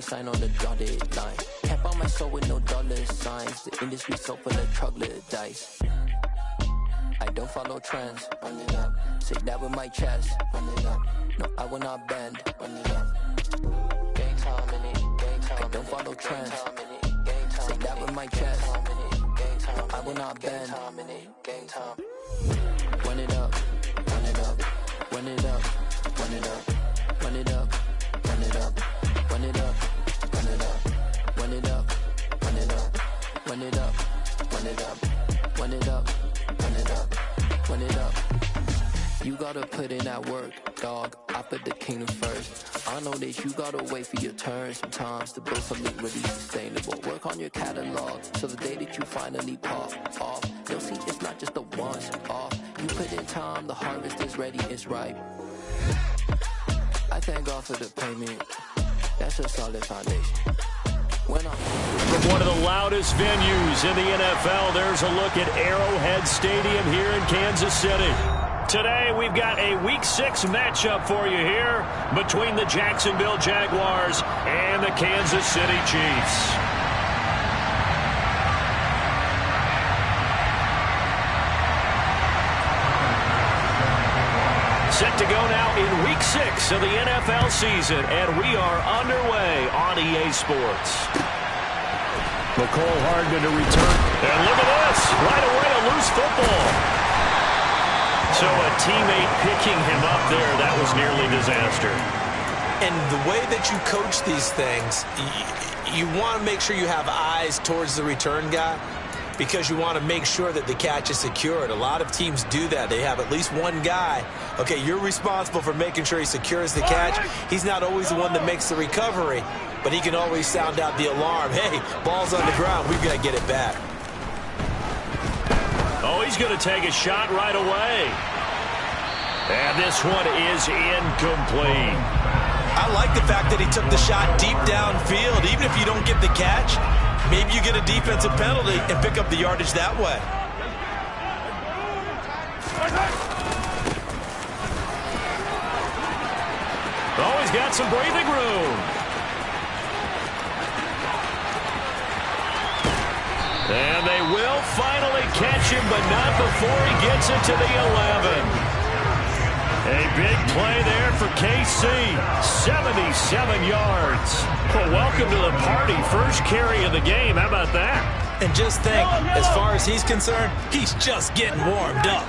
sign on the dotted line. Can't buy my soul with no dollar signs. The industry so full of troglodytes. I don't follow trends. Run it up. Say that with my chest. Run it up. No, I will not bend. Run it up. Gang time in it. Gang time. I don't follow trends. Say that with my chest. No, I will not bend. Gang time. Run it up. Run it up. Run it up. Run it up. Run it up. Run it up. Run it up. Run it up. Run it up. Run it up. Run it up. Run it up. Run it up. Run it up. Run it up. You gotta put in that work, dog. I put the kingdom first. I know that you gotta wait for your turn sometimes to build something really sustainable. Work on your catalog, so the day that you finally pop off, you'll see it's not just a once off. You put in time, the harvest is ready, it's ripe. I thank God for the payment. That's a solid foundation. From one of the loudest venues in the NFL, there's a look at Arrowhead Stadium here in Kansas City. Today, we've got a Week 6 matchup for you here between the Jacksonville Jaguars and the Kansas City Chiefs. Set to go now in Week 6 of the NFL season, and we are underway on EA Sports. McCole Hardman to return. And look at this. Right away, a loose football. So a teammate picking him up there, that was nearly disaster. And the way that you coach these things, you want to make sure you have eyes towards the return guy, because you want to make sure that the catch is secured. A lot of teams do that. They have at least one guy. Okay, you're responsible for making sure he secures the catch. He's not always the one that makes the recovery, but he can always sound out the alarm. Hey, ball's on the ground. We've got to get it back. Oh, he's going to take a shot right away. And this one is incomplete. I like the fact that he took the shot deep downfield. Even if you don't get the catch, maybe you get a defensive penalty and pick up the yardage that way. Oh, he's got some breathing room. And they will finally catch him, but not before he gets it to the 11. A big play there for KC. 77 yards. Well, welcome to the party. First carry of the game. How about that? And just think, as far as he's concerned, he's just getting warmed up.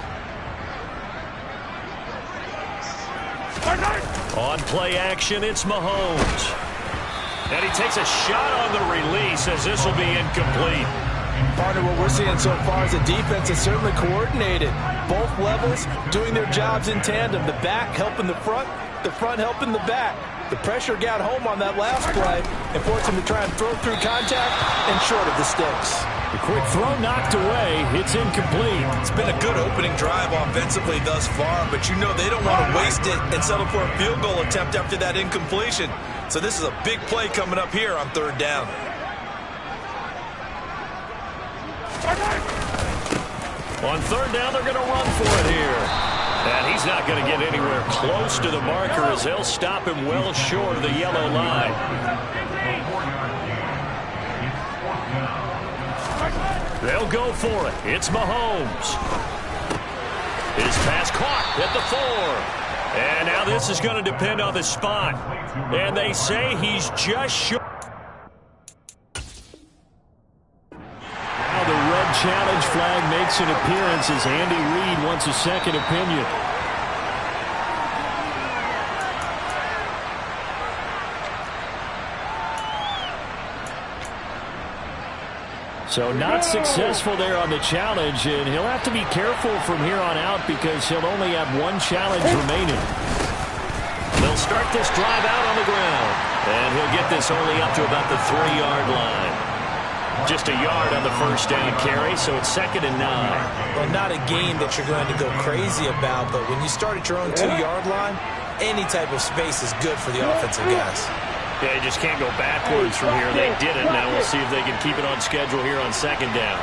On play action, it's Mahomes. And he takes a shot on the release as this will be incomplete. Partner, what we're seeing so far is the defense is certainly coordinated. Both levels doing their jobs in tandem. The back helping the front helping the back. The pressure got home on that last play and forced him to try and throw through contact and short of the sticks. The quick throw knocked away. It's incomplete. It's been a good opening drive offensively thus far, but you know they don't want to waste it and settle for a field goal attempt after that incompletion. So this is a big play coming up here on third down. On third down, they're going to run for it here. And he's not going to get anywhere close to the marker as they'll stop him well short of the yellow line. They'll go for it. It's Mahomes. His pass caught at the 4. And now this is going to depend on the spot. And they say he's just short. The red challenge flag makes an appearance as Andy Reid wants a second opinion. So not successful there on the challenge, and he'll have to be careful from here on out because he'll only have one challenge remaining. They'll start this drive out on the ground, and he'll get this only up to about the 3-yard line. Just a yard on the first down carry, so it's 2nd and 9. Well, not a game that you're going to go crazy about, but when you start at your own 2-yard line, any type of space is good for the offensive guys. Yeah, you just can't go backwards from here. They did it. Now we'll see if they can keep it on schedule here on 2nd down.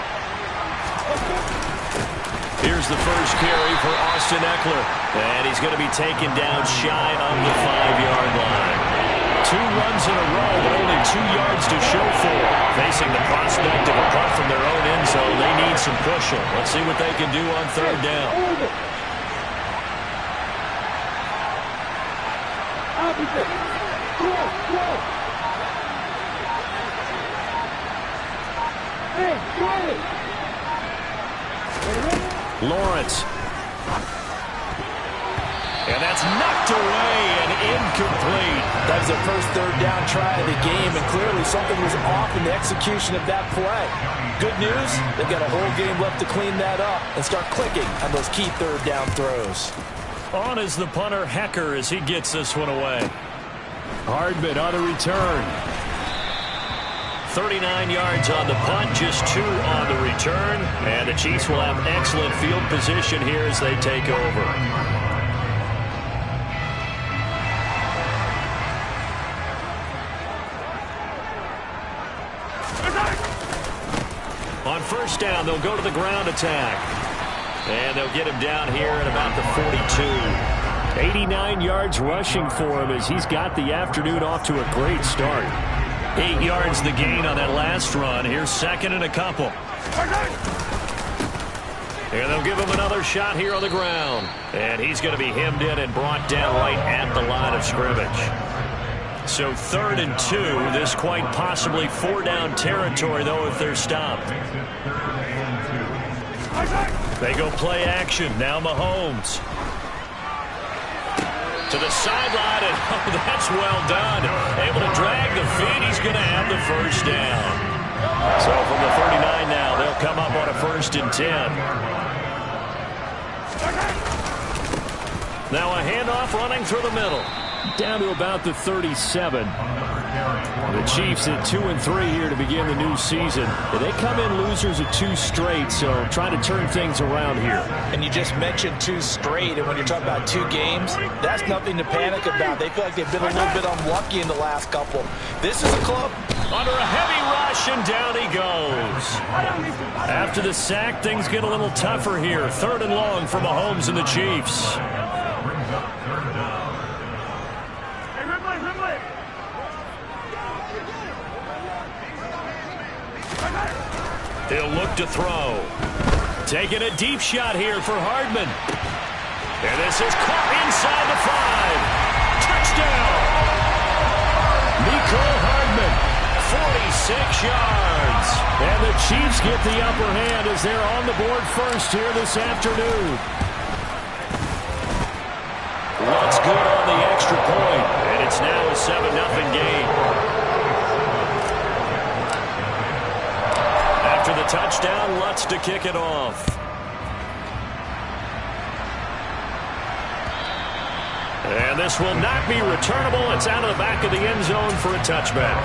Here's the first carry for Austin Eckler, and he's going to be taken down shy of the 5-yard line. 2 runs in a row, but only 2 yards to show for it. Facing the prospect of a punt from their own end zone, they need some pushing. Let's see what they can do on 3rd down. Lawrence. And that's knocked away and incomplete. That was their first 3rd down try of the game, and clearly something was off in the execution of that play. Good news, they've got a whole game left to clean that up and start clicking on those key 3rd down throws. On is the punter, Hecker, as he gets this one away. Hardman on the return. 39 yards on the punt, just 2 on the return. And the Chiefs will have excellent field position here as they take over. On 1st down, they'll go to the ground attack. And they'll get him down here at about the 42. 89 yards rushing for him as he's got the afternoon off to a great start. 8 yards the gain on that last run. Here's 2nd and a couple. And they'll give him another shot here on the ground. And he's going to be hemmed in and brought down right at the line of scrimmage. So 3rd and 2. This quite possibly 4-down territory, though, if they're stopped. They go play action. Now Mahomes. To the sideline, and oh, that's well done. Able to drag the feet. He's going to have the 1st down. So from the 39 now, they'll come up on a 1st and 10. Now a handoff running through the middle. Down to about the 37. The Chiefs at 2-3 here to begin the new season. They come in losers of 2 straight, so trying to turn things around here. And you just mentioned 2 straight, and when you're talking about 2 games, that's nothing to panic about. They feel like they've been a little bit unlucky in the last couple. This is a club. Under a heavy rush, and down he goes. After the sack, things get a little tougher here. 3rd and long for Mahomes and the Chiefs. He'll look to throw. Taking a deep shot here for Hardman. And this is caught inside the 5. Touchdown! Mecole Hardman, 46 yards. And the Chiefs get the upper hand as they're on the board first here this afternoon. Lutz good on the extra point, and it's now a 7-0 game. After the touchdown, Lutz to kick it off. And this will not be returnable. It's out of the back of the end zone for a touchback.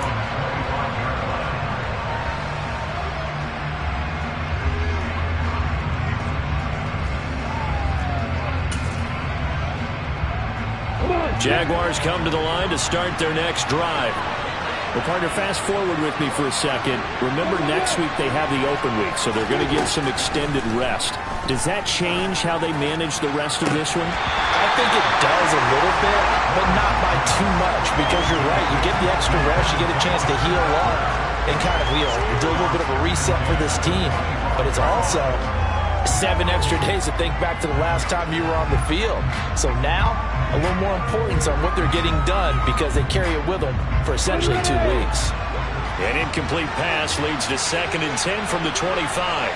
Jaguars come to the line to start their next drive. Well, partner, fast forward with me for a second. Remember, next week they have the open week, so they're going to get some extended rest. Does that change how they manage the rest of this one? I think it does a little bit, but not by too much, because you're right. You get the extra rest, you get a chance to heal up and kind of, do a little bit of a reset for this team. But it's also 7 extra days to think back to the last time you were on the field. So now, a little more importance on what they're getting done because they carry it with them for essentially 2 weeks. An incomplete pass leads to 2nd and 10 from the 25.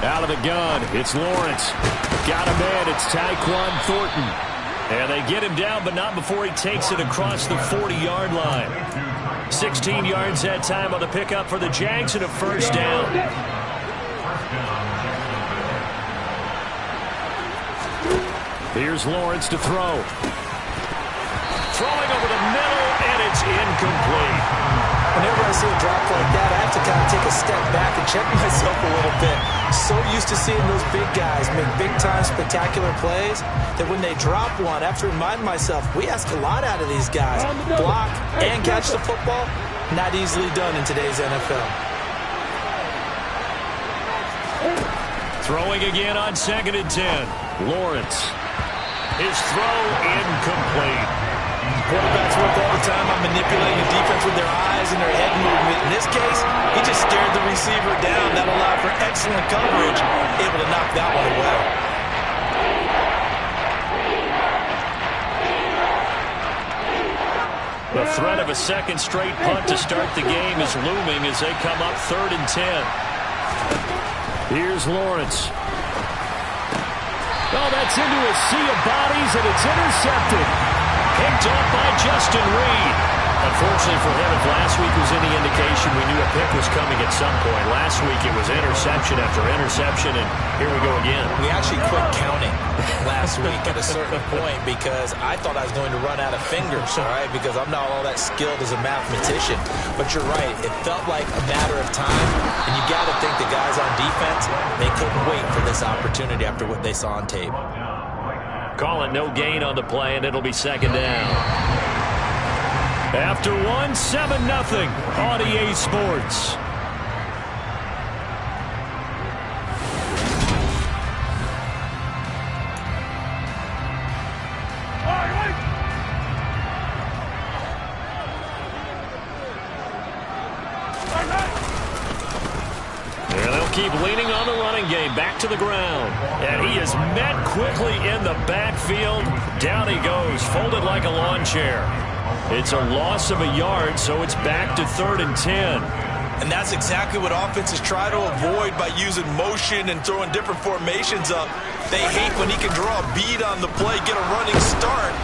Out of the gun, it's Lawrence. Got a man, it's Tyquan Thornton. And they get him down, but not before he takes it across the 40-yard line. 16 yards that time on the pickup for the Jags and a 1st down. Here's Lawrence to throw. Throwing over the middle, and it's incomplete. Whenever I see a drop like that, I have to kind of take a step back and check myself a little bit. So used to seeing those big guys make big-time spectacular plays that when they drop one, I have to remind myself, we ask a lot out of these guys. Block and catch the football, not easily done in today's NFL. Throwing again on 2nd and 10. Lawrence. His throw incomplete. Quarterbacks work all the time on manipulating the defense with their eyes and their head movement. In this case, he just stared the receiver down. That allowed for excellent coverage, able to knock that one away. The threat of a second straight punt to start the game is looming as they come up 3rd and 10. Here's Lawrence. Oh, that's into a sea of bodies, and it's intercepted. Picked off by Justin Reed. Unfortunately for him, if last week was any indication, we knew a pick was coming at some point. Last week it was interception after interception, and here we go again. We actually quit counting last week at a certain point because I thought I was going to run out of fingers, all right, because I'm not all that skilled as a mathematician. But you're right. It felt like a matter of time, and you got to think the guys on defense, they couldn't wait for this opportunity after what they saw on tape. Call it no gain on the play, and it'll be 2nd down. After 1, 7-0 on EA Sports. Keep leaning on the running game. Back to the ground. And he is met quickly in the backfield. Down he goes, folded like a lawn chair. It's a loss of a yard, so it's back to 3rd and 10. And that's exactly what offenses try to avoid by using motion and throwing different formations up. They hate when he can draw a bead on the play, get a running start,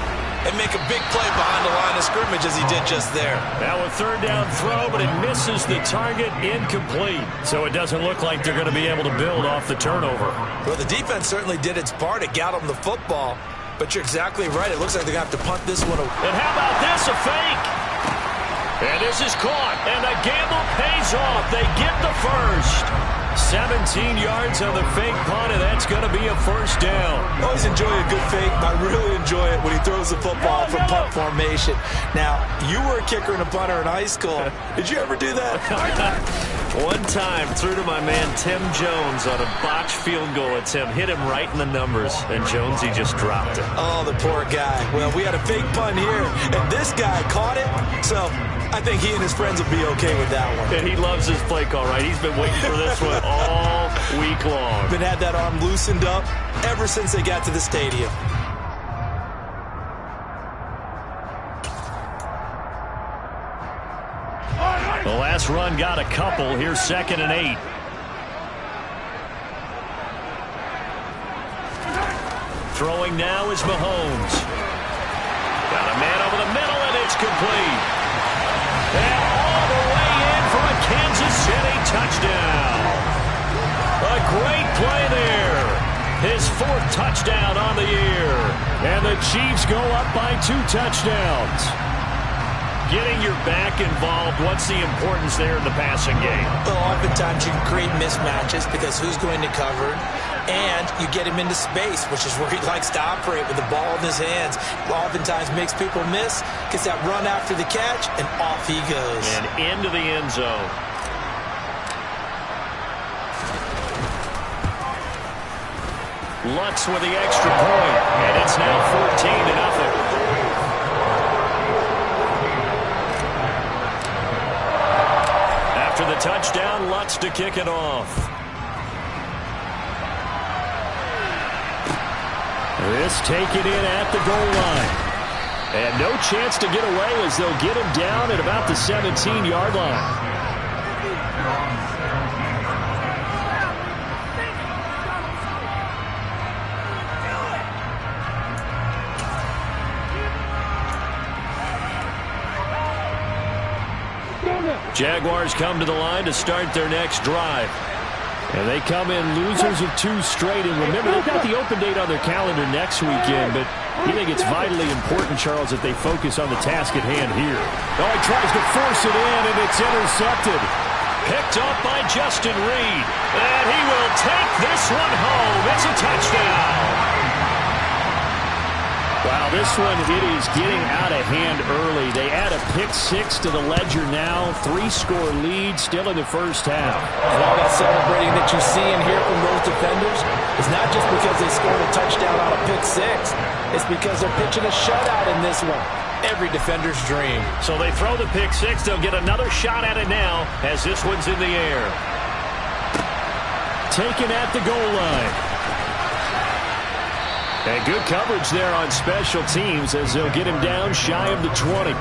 and make a big play behind the line of scrimmage as he did just there. Now a 3rd down throw, but it misses the target, incomplete. So it doesn't look like they're going to be able to build off the turnover. Well, the defense certainly did its part. It got them the football, but you're exactly right. It looks like they're going to have to punt this one away. And how about this, a fake? And this is caught, and the gamble pays off. They get the first. 17 yards on the fake punt, and that's going to be a 1st down. Always enjoy a good fake, but I really enjoy it when he throws the football from punt formation. Now, you were a kicker and a punter in high school. Did you ever do that? One time, threw to my man Tim Jones on a botched field goal attempt. Hit him right in the numbers, and Jonesy just dropped it. Oh, the poor guy. Well, we had a fake punt here, and this guy caught it, so I think he and his friends will be okay with that one. And he loves his play call, right? He's been waiting for this one all week long. Been had that arm loosened up ever since they got to the stadium. The last run got a couple. Here's 2nd and 8. Throwing now is Mahomes. Got a man over the middle, and it's complete. And all the way in for a Kansas City touchdown. A great play there. His 4th touchdown on the year. And the Chiefs go up by 2 touchdowns. Getting your back involved, what's the importance there in the passing game? Well, oftentimes you can create mismatches because who's going to cover, and you get him into space, which is where he likes to operate with the ball in his hands. Oftentimes makes people miss, gets that run after the catch, and off he goes. And into the end zone. Lutz with the extra point, and it's now 14-0. After the touchdown, Lutz to kick it off. This taken in at the goal line. And no chance to get away as they'll get him down at about the 17-yard line. Jaguars come to the line to start their next drive. And they come in losers of 2 straight. And remember, they've got the open date on their calendar next weekend. But you think it's vitally important, Charles, that they focus on the task at hand here. Oh, he tries to force it in, and it's intercepted. Picked up by Justin Reed. And he will take this one home. It's a touchdown. Wow, this one, it is getting out of hand early. They add a pick-6 to the ledger now. 3-score lead still in the first half. And all that celebrating that you see and hear from those defenders is not just because they scored a touchdown on a pick-6. It's because they're pitching a shutout in this one. Every defender's dream. So they throw the pick-6. They'll get another shot at it now as this one's in the air. Taken at the goal line. And good coverage there on special teams as they'll get him down shy of the 20.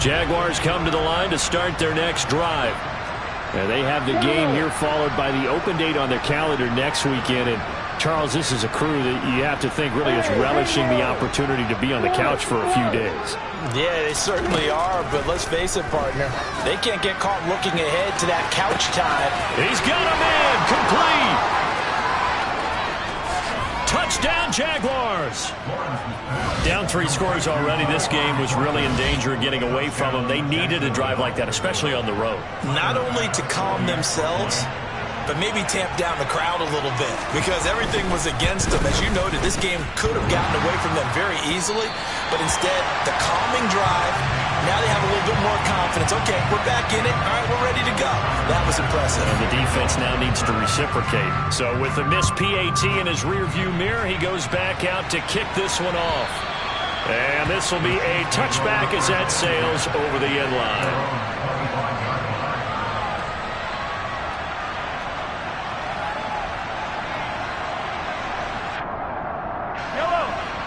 Jaguars come to the line to start their next drive. And they have the game here followed by the open date on their calendar next weekend. And Charles, this is a crew that you have to think really is relishing the opportunity to be on the couch for a few days. Yeah, they certainly are, but let's face it, partner. They can't get caught looking ahead to that couch time. He's got a man, complete. Touchdown, Jaguars. Down 3 scores already. This game was really in danger of getting away from them. They needed a drive like that, especially on the road. Not only to calm themselves, but maybe tamp down the crowd a little bit because everything was against them. As you noted, this game could have gotten away from them very easily, but instead, the calming drive, now they have a little bit more confidence. Okay, we're back in it. All right, we're ready to go. That was impressive. And the defense now needs to reciprocate. So with a missed PAT in his rearview mirror, he goes back out to kick this one off. And this will be a touchback as that sails over the end line.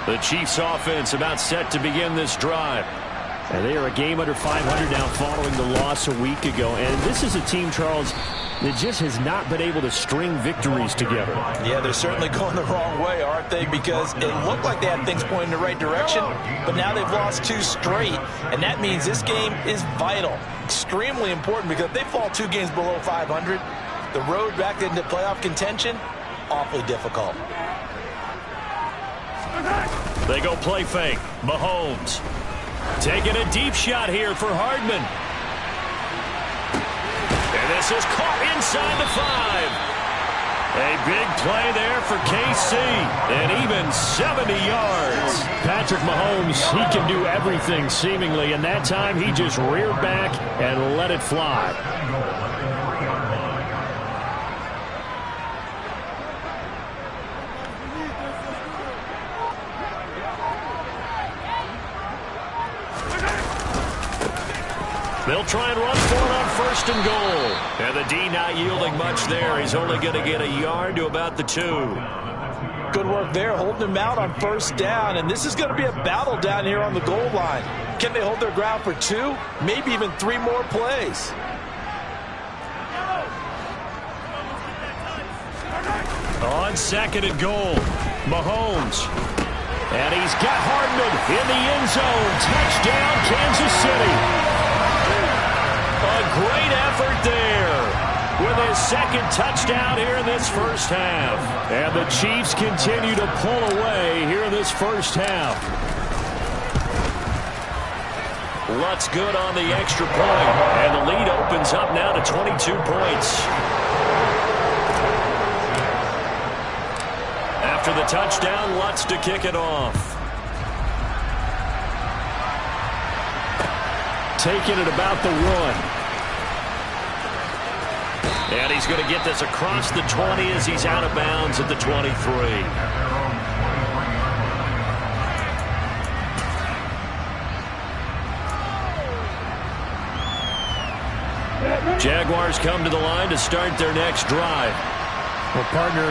The Chiefs offense about set to begin this drive. And they are a game under 500 now following the loss a week ago. And this is a team, Charles, that just has not been able to string victories together. Yeah, they're certainly going the wrong way, aren't they? Because it looked like they had things pointing in the right direction, but now they've lost 2 straight. And that means this game is vital, extremely important, because if they fall 2 games below 500, the road back into playoff contention, awfully difficult. They go play fake. Mahomes taking a deep shot here for Hardman. And this is caught inside the 5. A big play there for KC. And even 70 yards. Patrick Mahomes, he can do everything seemingly. And that time he just reared back and let it fly. They'll try and run for it on 1st and goal. And the D not yielding much there. He's only going to get a yard to about the 2. Good work there, holding him out on 1st down. And this is going to be a battle down here on the goal line. Can they hold their ground for 2? Maybe even 3 more plays. On 2nd and goal, Mahomes. And he's got Hardman in the end zone. Touchdown, Kansas City. A great effort there with his 2nd touchdown here in this first half. And the Chiefs continue to pull away here in this first half. Lutz good on the extra point. And the lead opens up now to 22 points. After the touchdown, Lutz to kick it off. Taking it about the 1. And he's going to get this across the 20 as he's out of bounds at the 23. Jaguars come to the line to start their next drive. Well, partner,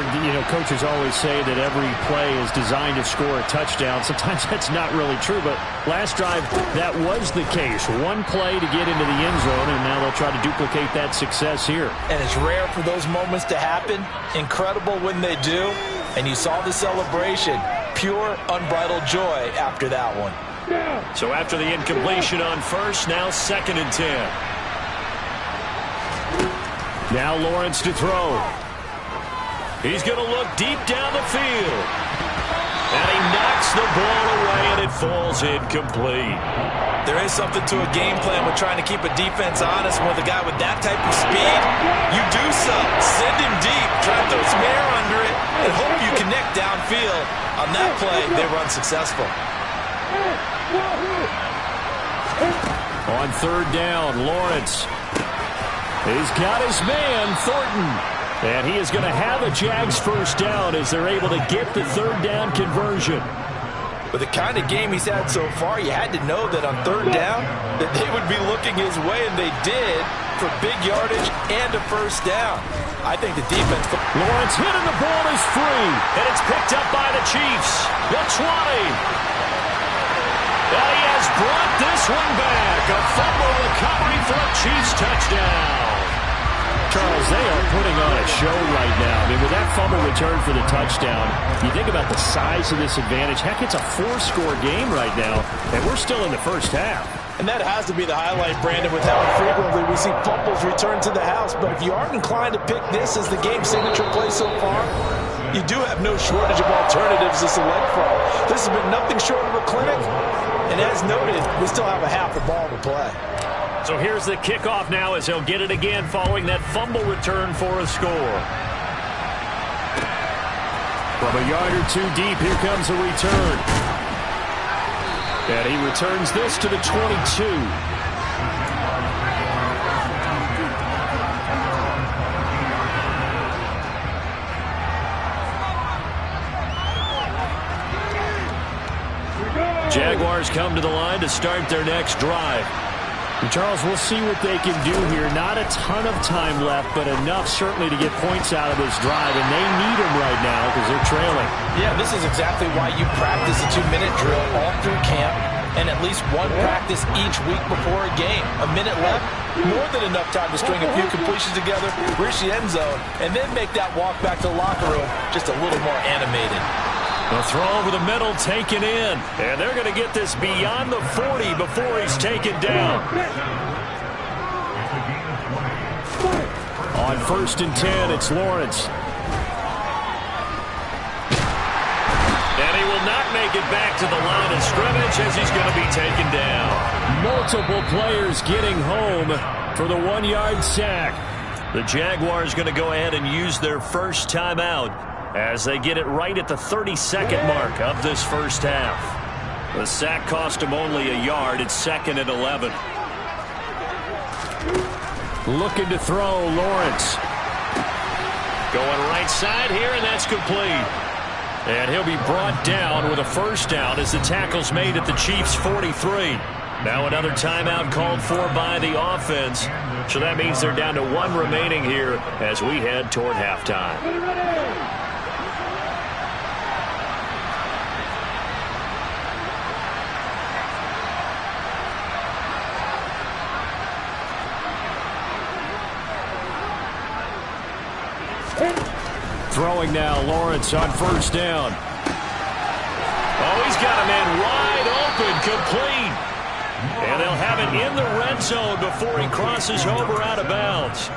coaches always say that every play is designed to score a touchdown. Sometimes that's not really true, but last drive, that was the case. 1 play to get into the end zone, and now they'll try to duplicate that success here. And it's rare for those moments to happen. Incredible when they do. And you saw the celebration. Pure, unbridled joy after that one. So after the incompletion on 1st, now 2nd and 10. Now Lawrence to throw. He's going to look deep down the field. And he knocks the ball away, and it falls incomplete. There is something to a game plan with trying to keep a defense honest. With a guy with that type of speed, you do something. Send him deep. Try to throw some air under it and hope you connect downfield. On that play, they were unsuccessful. On third down, Lawrence. He's got his man, Thornton. And he is going to have a Jags first down as they're able to get the third down conversion. With the kind of game he's had so far, you had to know that on third down that they would be looking his way, and they did, for big yardage and a first down. I think the defense... Lawrence hit and the ball is free. And it's picked up by the Chiefs. The 20. And he has brought this one back. A fumble recovery for a Chiefs touchdown. Charles, they are putting on a show right now. I mean, with that fumble return for the touchdown, you think about the size of this advantage. Heck, it's a 4-score game right now, and we're still in the first half. And that has to be the highlight, Brandon, with how frequently we see fumbles return to the house. But if you aren't inclined to pick this as the game signature play so far, you do have no shortage of alternatives to select from. This has been nothing short of a clinic. And as noted, we still have a half the ball to play. So here's the kickoff now as he'll get it again following that fumble return for a score. From a yard or two deep, here comes a return. And he returns this to the 22. Jaguars come to the line to start their next drive. And Charles, we'll see what they can do here. Not a ton of time left, but enough certainly to get points out of this drive, and they need them right now because they're trailing. Yeah, this is exactly why you practice a 2-minute drill all through camp and at least one practice each week before a game. A minute left, more than enough time to string a few completions together, reach the end zone, and then make that walk back to the locker room just a little more animated. The throw over the middle taken in. And they're going to get this beyond the 40 before he's taken down. On 1st and 10, it's Lawrence. And he will not make it back to the line of scrimmage as he's going to be taken down. Multiple players getting home for the 1-yard sack. The Jaguars going to go ahead and use their first timeout as they get it right at the 30-second mark of this first half. The sack cost him only a yard. It's 2nd and 11. Looking to throw, Lawrence. Going right side here, and that's complete. And he'll be brought down with a first down as the tackle's made at the Chiefs' 43. Now another timeout called for by the offense. So that means they're down to 1 remaining here as we head toward halftime. Throwing now, Lawrence on 1st down. Oh, he's got a man wide open, complete. And they'll have it in the red zone before he crosses over out of bounds.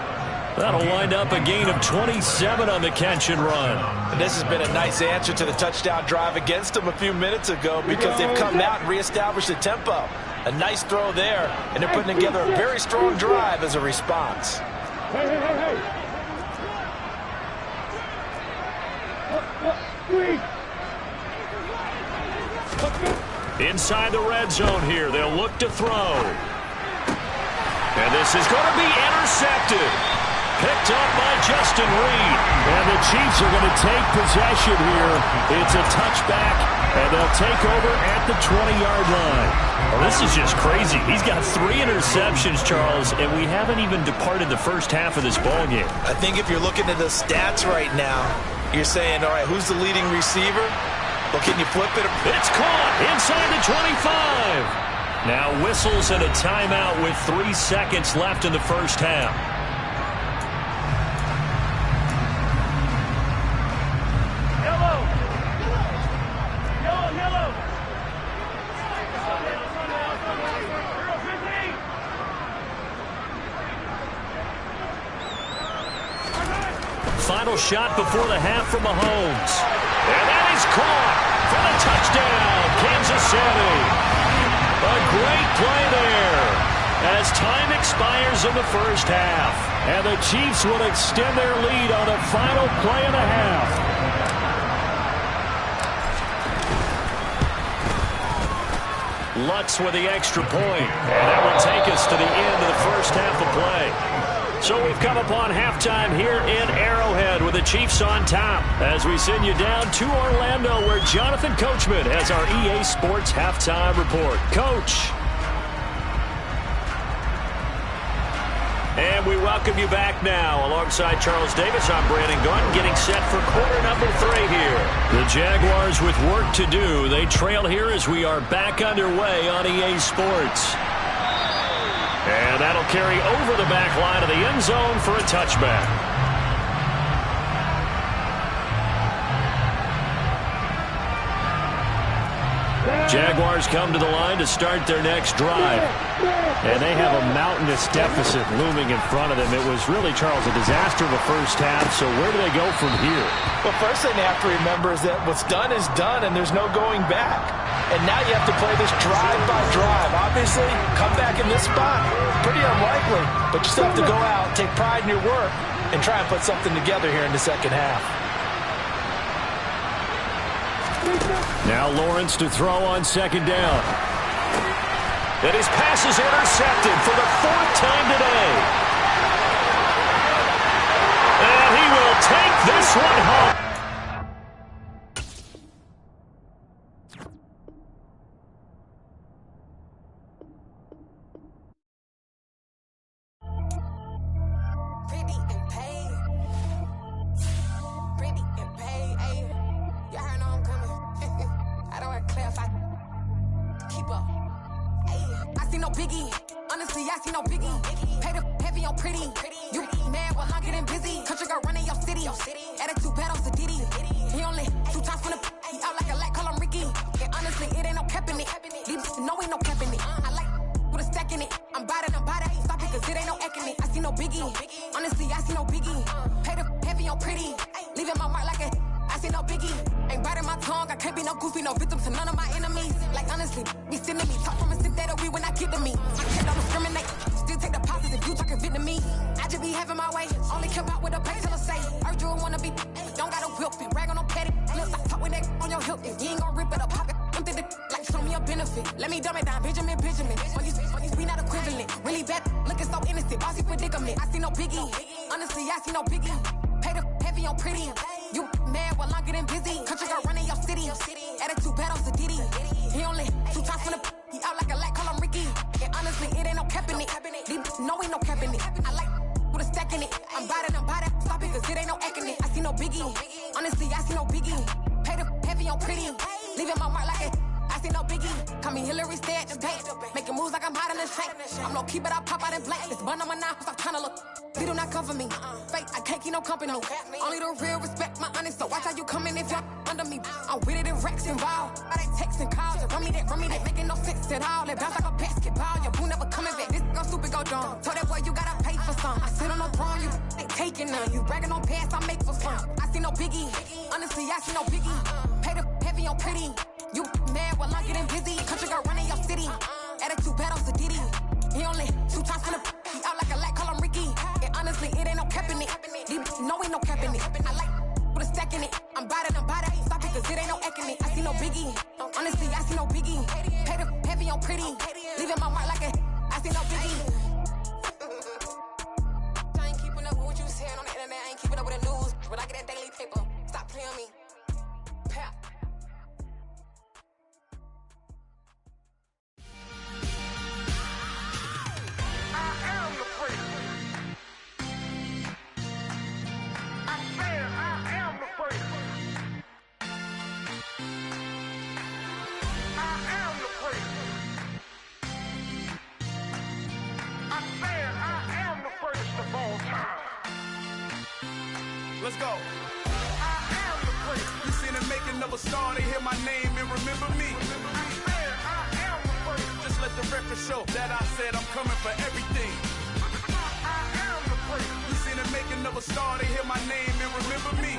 That'll wind up a gain of 27 on the catch and run. And this has been a nice answer to the touchdown drive against them a few minutes ago because they've come out and reestablished the tempo. A nice throw there, and they're putting together a very strong drive as a response. Inside the red zone here, they'll look to throw. And this is going to be intercepted. Picked up by Justin Reed. And the Chiefs are going to take possession here. It's a touchback, and they'll take over at the 20-yard line. Well, this is just crazy. He's got 3 interceptions, Charles, and we haven't even departed the first half of this ballgame. I think if you're looking at the stats right now, you're saying, all right, who's the leading receiver? Well, can you flip it? It's caught inside the 25. Now whistles and a timeout with 3 seconds left in the first half. Final shot before the half from Mahomes. And that is caught. for the touchdown, Kansas City. A great play there as time expires in the first half. And the Chiefs will extend their lead on the final play of the half. Lutz with the extra point. And that would take us to the end of the first half of play. So we've come upon halftime here in Arrowhead with the Chiefs on top as we send you down to Orlando where Jonathan Coachman has our EA Sports halftime report. Coach. And we welcome you back now. Alongside Charles Davis, I'm Brandon Gunn, getting set for quarter number 3 here. The Jaguars with work to do. They trail here as we are back underway on EA Sports. And that'll carry over the back line of the end zone for a touchback. Jaguars come to the line to start their next drive. And they have a mountainous deficit looming in front of them. It was really, Charles, a disaster of the first half. So where do they go from here? Well, first thing they have to remember is that what's done is done, and there's no going back. And now you have to play this drive by drive. Obviously, come back in this spot, pretty unlikely. But you still have to go out, take pride in your work, and try and put something together here in the second half. Now Lawrence to throw on second down. And his pass is intercepted for the 4th time today. And he will take this one home. Let's go. I am the great. You seen the making of a star, they hear my name and remember me. I am the great. Just let the record show that I said I'm coming for everything. I am the great. You seen the making of a star, they hear my name and remember me.